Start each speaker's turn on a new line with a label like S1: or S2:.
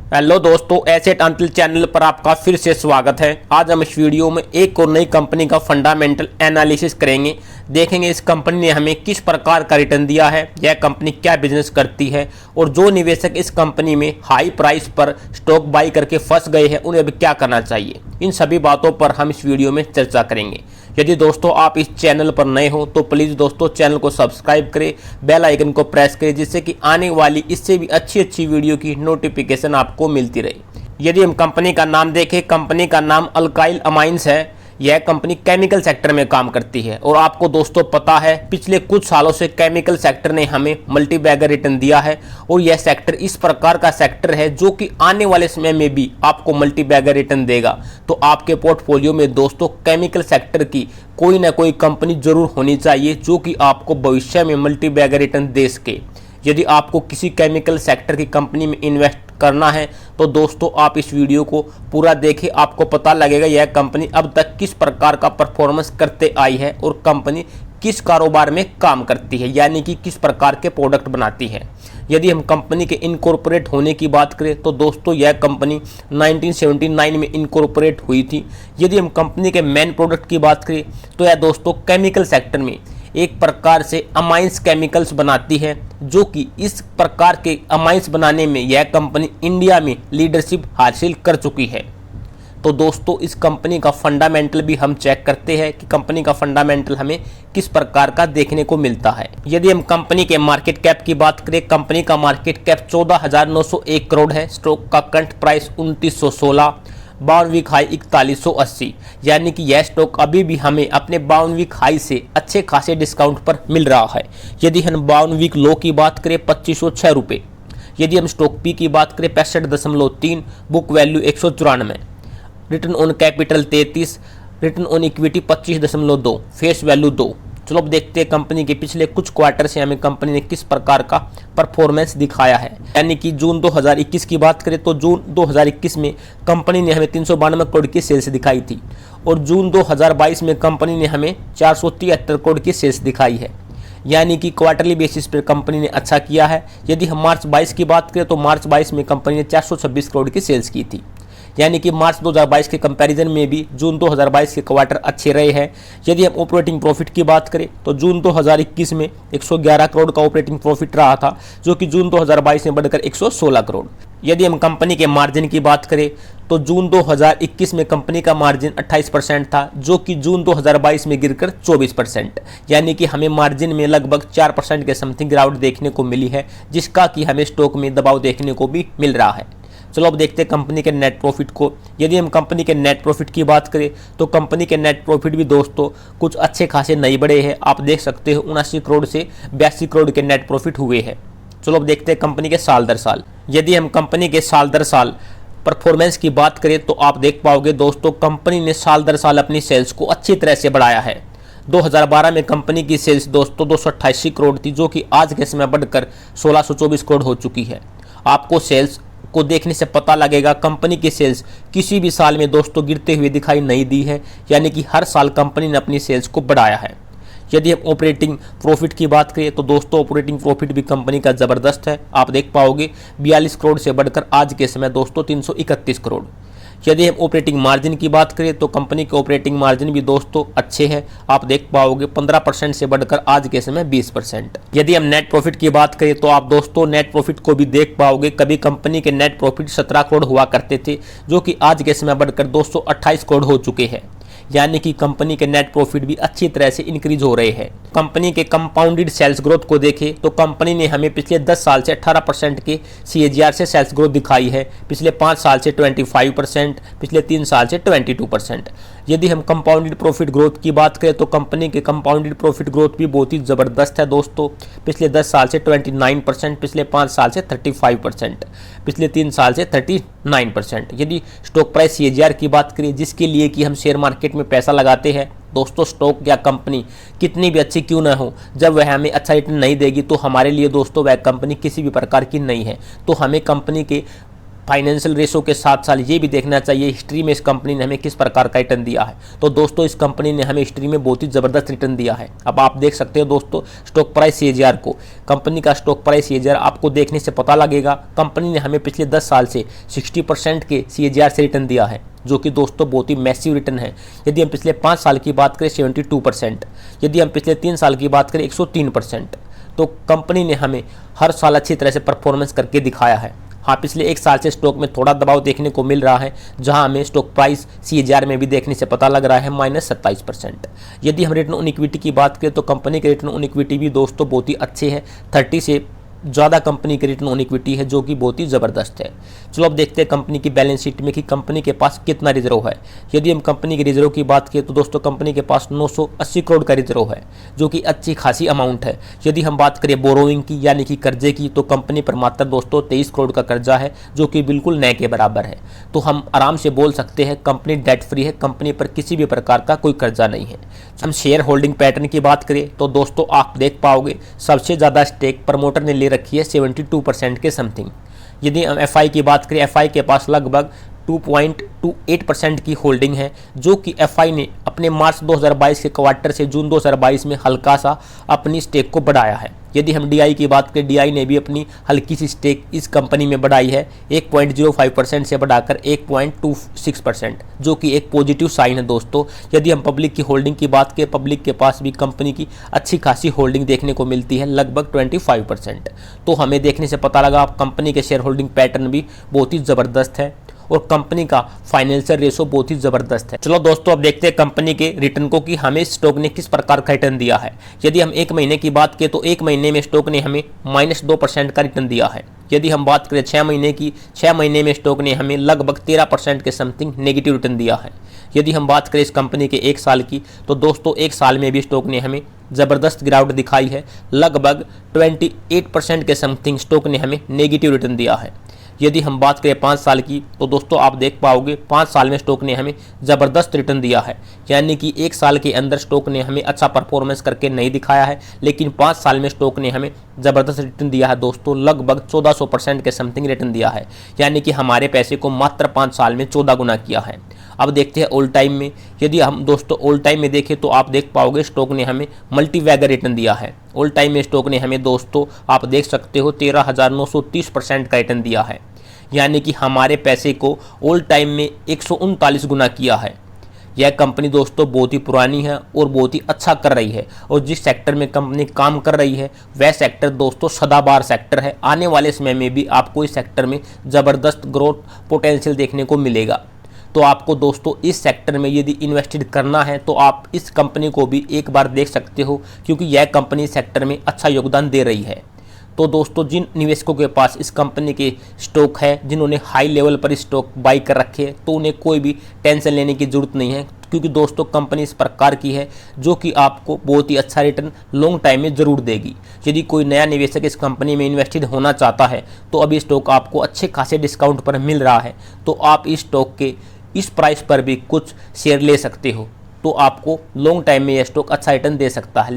S1: Hello दोस्तों, asset Antil channel पर आपका फिर से स्वागत है। आज हम इस वीडियो में एक और नई कंपनी का फंडामेंटल एनालिसिस करेंगे। देखेंगे इस कंपनी ने हमें किस प्रकार का रिटर्न दिया है, यह कंपनी क्या बिजनेस करती है और जो निवेशक इस कंपनी में हाई प्राइस पर स्टॉक बाई करके फंस गए हैं उन्हें अब क्या करना चाहिए। इन सभी बातों पर हम इस वीडियो में चर्चा करेंगे। यदि दोस्तों आप इस चैनल पर नए हो तो प्लीज़ दोस्तों चैनल को सब्सक्राइब करें, बेल आइकन को प्रेस करें, जिससे कि आने वाली इससे भी अच्छी वीडियो की नोटिफिकेशन आपको मिलती रहे। यदि हम कंपनी का नाम देखें, कंपनी का नाम अल्काइल अमाइंस है। यह कंपनी केमिकल सेक्टर में काम करती है और आपको दोस्तों पता है पिछले कुछ सालों से केमिकल सेक्टर ने हमें मल्टी बैगर रिटर्न दिया है और यह सेक्टर इस प्रकार का सेक्टर है जो कि आने वाले समय में भी आपको मल्टी बैगर रिटर्न देगा। तो आपके पोर्टफोलियो में दोस्तों केमिकल सेक्टर की कोई ना कोई कंपनी जरूर होनी चाहिए जो कि आपको भविष्य में मल्टी बैगर रिटर्न दे सके। यदि आपको किसी केमिकल सेक्टर की कंपनी में इन्वेस्ट करना है तो दोस्तों आप इस वीडियो को पूरा देखें, आपको पता लगेगा यह कंपनी अब तक किस प्रकार का परफॉर्मेंस करते आई है और कंपनी किस कारोबार में काम करती है, यानी कि किस प्रकार के प्रोडक्ट बनाती है। यदि हम कंपनी के इनकॉर्पोरेट होने की बात करें तो दोस्तों यह कंपनी 1979 में इनकॉर्पोरेट हुई थी। यदि हम कंपनी के मेन प्रोडक्ट की बात करें तो यह दोस्तों केमिकल सेक्टर में एक प्रकार से अमाइंस केमिकल्स बनाती है, जो कि इस प्रकार के अमाइंस बनाने में यह कंपनी इंडिया में लीडरशिप हासिल कर चुकी है। तो दोस्तों इस कंपनी का फंडामेंटल भी हम चेक करते हैं कि कंपनी का फंडामेंटल हमें किस प्रकार का देखने को मिलता है। यदि हम कंपनी के मार्केट कैप की बात करें, कंपनी का मार्केट कैप 14,901 करोड़ है। स्टॉक का करंट प्राइस 2916, 52 वीक हाई 4180, यानी कि यह स्टॉक अभी भी हमें अपने 52 वीक हाई से अच्छे खासे डिस्काउंट पर मिल रहा है। यदि हम 52 वीक लो की बात करें 2506 रुपये। यदि हम स्टॉक पी की बात करें 65.3, book value 194, return on capital 33, return on equity 25.2, face value 2। चलो अब देखते हैं कंपनी के पिछले कुछ क्वार्टर से हमें कंपनी ने किस प्रकार का परफॉर्मेंस दिखाया है। यानी कि जून 2021 की बात करें तो जून 2021 में कंपनी ने हमें 392 करोड़ की सेल्स दिखाई थी और जून 2022 में कंपनी ने हमें 473 करोड़ की सेल्स दिखाई है, यानी कि क्वार्टरली बेसिस पर कंपनी ने अच्छा किया है। यदि हम मार्च 22 की बात करें तो मार्च 22 में कंपनी ने 426 करोड़ की सेल्स की थी, यानी कि मार्च 2022 के कंपैरिजन में भी जून 2022 के क्वार्टर अच्छे रहे हैं। यदि हम ऑपरेटिंग प्रॉफिट की बात करें तो जून 2021 में 111 करोड़ का ऑपरेटिंग प्रॉफिट रहा था, जो कि जून 2022 में बढ़कर 116 करोड़। यदि हम कंपनी के मार्जिन की बात करें तो जून 2021 में कंपनी का मार्जिन 28% था, जो कि जून 2022 में गिरकर 24%, यानी कि हमें मार्जिन में लगभग 4% के समथिंग गिरावट देखने को मिली है, जिसका कि हमें स्टॉक में दबाव देखने को भी मिल रहा है। चलो अब देखते हैं कंपनी के नेट प्रॉफिट को। यदि हम कंपनी के नेट प्रॉफिट की बात करें तो कंपनी के नेट प्रॉफिट भी दोस्तों कुछ अच्छे खासे नहीं बढ़े हैं। आप देख सकते हो 79 करोड़ से 82 करोड़ के नेट प्रॉफिट हुए हैं। चलो अब देखते हैं कंपनी के साल दर साल। यदि हम कंपनी के साल दर साल परफॉर्मेंस की बात करें तो आप देख पाओगे दोस्तों कंपनी ने साल दर साल अपनी सेल्स को अच्छी तरह से बढ़ाया है। 2012 में कंपनी की सेल्स दोस्तों 288 करोड़ थी, जो कि आज के समय बढ़कर 1624 करोड़ हो चुकी है। आपको सेल्स को देखने से पता लगेगा कंपनी की सेल्स किसी भी साल में दोस्तों गिरते हुए दिखाई नहीं दी है, यानी कि हर साल कंपनी ने अपनी सेल्स को बढ़ाया है। यदि हम ऑपरेटिंग प्रॉफिट की बात करें तो दोस्तों ऑपरेटिंग प्रॉफिट भी कंपनी का ज़बरदस्त है। आप देख पाओगे 42 करोड़ से बढ़कर आज के समय दोस्तों 331 करोड़। यदि हम ऑपरेटिंग मार्जिन की बात करें तो कंपनी के ऑपरेटिंग मार्जिन भी दोस्तों अच्छे हैं। आप देख पाओगे 15% से बढ़कर आज के समय 20%। यदि हम नेट प्रॉफिट की बात करें तो आप दोस्तों नेट प्रॉफिट को भी देख पाओगे। कभी कंपनी के नेट प्रॉफिट 17 करोड़ हुआ करते थे, जो कि आज के समय बढ़कर 228 करोड़ हो चुके हैं, यानी कि कंपनी के नेट प्रॉफिट भी अच्छी तरह से इंक्रीज हो रहे हैं। कंपनी के कंपाउंडेड सेल्स ग्रोथ को देखें तो कंपनी ने हमें पिछले 10 साल से 18% के CAGR से सेल्स ग्रोथ दिखाई है, पिछले 5 साल से 25%, पिछले 3 साल से 22%। यदि हम कंपाउंडेड प्रॉफिट ग्रोथ की बात करें तो कंपनी के कंपाउंडेड प्रॉफिट ग्रोथ भी बहुत ही ज़बरदस्त है दोस्तों। पिछले 10 साल से 29%, पिछले 5 साल से 35%, पिछले 3 साल से 39%। यदि स्टॉक प्राइस CAGR की बात करें, जिसके लिए कि हम शेयर मार्केट में पैसा लगाते हैं दोस्तों, स्टॉक या कंपनी कितनी भी अच्छी क्यों ना हो, जब वह हमें अच्छा रिटर्न नहीं देगी तो हमारे लिए दोस्तों वह कंपनी किसी भी प्रकार की नहीं है। तो हमें कंपनी के फाइनेंशियल रेशो के साथ साथ ये भी देखना चाहिए हिस्ट्री में इस कंपनी ने हमें किस प्रकार का रिटर्न दिया है। तो दोस्तों इस कंपनी ने हमें हिस्ट्री में बहुत ही ज़बरदस्त रिटर्न दिया है। अब आप देख सकते हो दोस्तों स्टॉक प्राइस CAGR को, कंपनी का स्टॉक प्राइस CAGR आपको देखने से पता लगेगा कंपनी ने हमें पिछले 10 साल से 60% के CAGR से रिटर्न दिया है, जो कि दोस्तों बहुत ही मैसिव रिटर्न है। यदि हम पिछले 5 साल की बात करें 72%, यदि हम पिछले 3 साल की बात करें 103%। तो कंपनी ने हमें हर साल अच्छी तरह से परफॉर्मेंस करके दिखाया है। हाँ, पिछले 1 साल से स्टॉक में थोड़ा दबाव देखने को मिल रहा है, जहां हमें स्टॉक प्राइस CAGR में भी देखने से पता लग रहा है -27%। यदि हम रिटर्न ऑन इक्विटी की बात करें तो कंपनी के रिटर्न ऑन इक्विटी भी दोस्तों बहुत ही अच्छे हैं, 30 से ज़्यादा कंपनी के रिटर्न ऑन इक्विटी है, जो कि बहुत ही ज़बरदस्त है। चलो अब देखते हैं कंपनी की बैलेंस शीट में कि कंपनी के पास कितना रिजर्व है। यदि हम कंपनी के रिजर्व की बात करें तो दोस्तों कंपनी के पास 980 करोड़ का रिजर्व है, जो कि अच्छी खासी अमाउंट है। यदि हम बात करें बोरोइंग की यानी कि कर्जे की, तो कंपनी पर मात्र दोस्तों 23 करोड़ का कर्जा है, जो कि बिल्कुल नए के बराबर है। तो हम आराम से बोल सकते हैं कंपनी डेट फ्री है, कंपनी पर किसी भी प्रकार का कोई कर्जा नहीं है। हम शेयर होल्डिंग पैटर्न की बात करें तो दोस्तों आप देख पाओगे सबसे ज़्यादा स्टेक प्रमोटर ने ले रखी है 72% के समथिंग। यदि हम FI की बात करें, FI के पास लगभग 2.28% की होल्डिंग है, जो कि FI ने अपने मार्च 2022 के क्वार्टर से जून 2022 में हल्का सा अपनी स्टेक को बढ़ाया है। यदि हम DI की बात करें, DI ने भी अपनी हल्की सी स्टेक इस कंपनी में बढ़ाई है, 1.05% से बढ़ाकर 1.26%, जो कि एक पॉजिटिव साइन है दोस्तों। यदि हम पब्लिक की होल्डिंग की बात करें, पब्लिक के पास भी कंपनी की अच्छी खासी होल्डिंग देखने को मिलती है, लगभग 25%। तो हमें देखने से पता लगा कंपनी के शेयर होल्डिंग पैटर्न भी बहुत ही ज़बरदस्त है और कंपनी का फाइनेंशियल रेशो बहुत ही ज़बरदस्त है। चलो दोस्तों अब देखते हैं कंपनी के रिटर्न को कि हमें स्टॉक ने किस प्रकार का रिटर्न दिया है। यदि हम 1 महीने की बात करें तो 1 महीने में स्टॉक ने हमें -2% का रिटर्न दिया है। यदि हम बात करें 6 महीने की, 6 महीने में स्टॉक ने हमें लगभग 13% के समथिंग नेगेटिव रिटर्न दिया है। यदि हम बात करें इस कंपनी के 1 साल की, तो दोस्तों 1 साल में भी स्टॉक ने हमें ज़बरदस्त गिरावट दिखाई है, लगभग 28% के समथिंग स्टॉक ने हमें नेगेटिव रिटर्न दिया है। यदि हम बात करें 5 साल की, तो दोस्तों आप देख पाओगे 5 साल में स्टॉक ने हमें ज़बरदस्त रिटर्न दिया है, यानी कि 1 साल के अंदर स्टॉक ने हमें अच्छा परफॉर्मेंस करके नहीं दिखाया है, लेकिन 5 साल में स्टॉक ने हमें ज़बरदस्त रिटर्न दिया है दोस्तों, लगभग 1400% के समथिंग रिटर्न दिया है, यानी कि हमारे पैसे को मात्र 5 साल में 14 गुना किया है। अब देखते हैं ऑल टाइम में। यदि हम दोस्तों ऑल टाइम में देखें तो आप देख पाओगे स्टॉक ने हमें मल्टीवैगर रिटर्न दिया है। ऑल टाइम में स्टॉक ने हमें दोस्तों आप देख सकते हो 13,930% का रिटर्न दिया है, यानी कि हमारे पैसे को ऑल टाइम में 139 गुना किया है। यह कंपनी दोस्तों बहुत ही पुरानी है और बहुत ही अच्छा कर रही है, और जिस सेक्टर में कंपनी काम कर रही है वह सेक्टर दोस्तों सदाबहार सेक्टर है। आने वाले समय में भी आपको इस सेक्टर में ज़बरदस्त ग्रोथ पोटेंशियल देखने को मिलेगा। तो आपको दोस्तों इस सेक्टर में यदि इन्वेस्टेड करना है तो आप इस कंपनी को भी एक बार देख सकते हो, क्योंकि यह कंपनी सेक्टर में अच्छा योगदान दे रही है। तो दोस्तों जिन निवेशकों के पास इस कंपनी के स्टॉक है, जिन्होंने हाई लेवल पर स्टॉक बाई कर रखे हैं, तो उन्हें कोई भी टेंशन लेने की ज़रूरत नहीं है, क्योंकि दोस्तों कंपनी इस प्रकार की है जो कि आपको बहुत ही अच्छा रिटर्न लॉन्ग टाइम में ज़रूर देगी। यदि कोई नया निवेशक इस कंपनी में इन्वेस्टेड होना चाहता है तो अभी स्टॉक आपको अच्छे खासे डिस्काउंट पर मिल रहा है, तो आप इस स्टॉक के इस प्राइस पर भी कुछ शेयर ले सकते हो, तो आपको लॉन्ग टाइम में यह स्टॉक अच्छा रिटर्न दे सकता है।